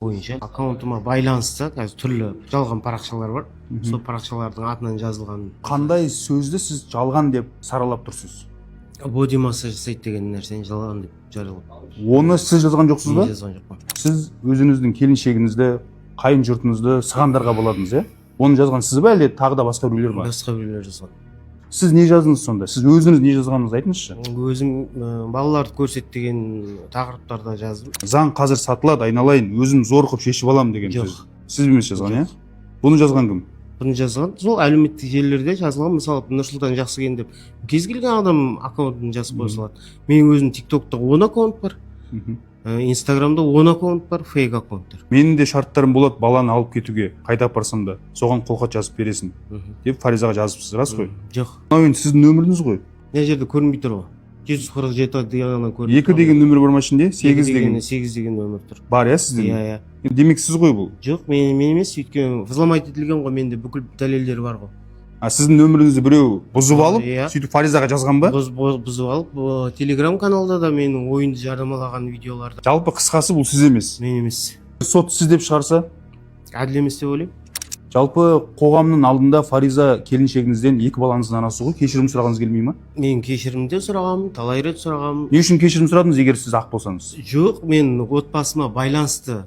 боюнча аккаунтума байланысты қазір түрлі жалған парақшалар бар. Сол парақшалардың атынан жазылған. Қандай сөзді сіз жалған деп саралап тұрсыз? Боди массаж жасайды деген нәрсені жалған деп жариялап. Оны сіз жазған жоқсыз ба? Мен жазған жоқпын. Сіз өзіңіздің келіншегіңізді, қайын жұртыңызды сығандарға боладыңыз, иә? Оны жазған сіз ба, әлде тағы да басқа біреулер бар? Басқа біреулер жазған. Сіз не жаздыңыз сонда? Сіз өзіңіз не жазғаныңызды айтыңызшы. Өзім балаларды көрсет деген тақырыптарда жаздым. Заң қазір сатылады, айналайын, өзім зор қылып шешіп аламын деген Жоқ. сөз. Сіз емес жазған, иә? Бұны жазған кім? Бұны жазған сол әлеуметтік желілерде жазылған. Мысалы Нұрсұлтан Жақсыген деп кез келген адам аккаунтын жазып қоя салады. Менің өзім TikTok'та 10 аккаунт бар. Инстаграмда 10 аккаунт бар, фейк аккаунттар. Менің де шарттарым болады, баланы алып кетуге, қайта апарсам да, соған қолхат жазып бересің деп Фаризаға жазыпсыз, рас қой? Жоқ. Мынау енді сіздің нөміріңіз ғой. Мына жерде көрінбей тұр ғой. 147 деген көрініп 2 деген нөмір бар ма ішінде? 8 деген. 8 деген нөмір тұр. Бар, иә, сізде? Иә. Демек сіз ғой бұл. Жоқ, мен емес, өйткені взломать етілген ғой, менде бүкіл дәлелдер бар ғой. Сіздің нөміріңізді біреу бұзып алып, Иә. сөйтіп Фаризаға жазған ба? Бұзып алып, Telegram каналда да менің ойынды жарнамалаған видеоларды. Жалпы қысқасы бұл сіз емес. Мен емес. Сот сіз деп шығарса, Әділ емес деп ойлаймын. жалпы қоғамның алдында Фариза келіншегіңізден 2 балаңыздың анасы ғой, кешірім сұрағыңыз келмей ма? Мен кешірім де сұрағанмын, талай рет сұрағанмын. Не үшін кешірім сұрадыңыз егер сіз ақ болсаңыз? Жоқ, мен отбасыма байланысты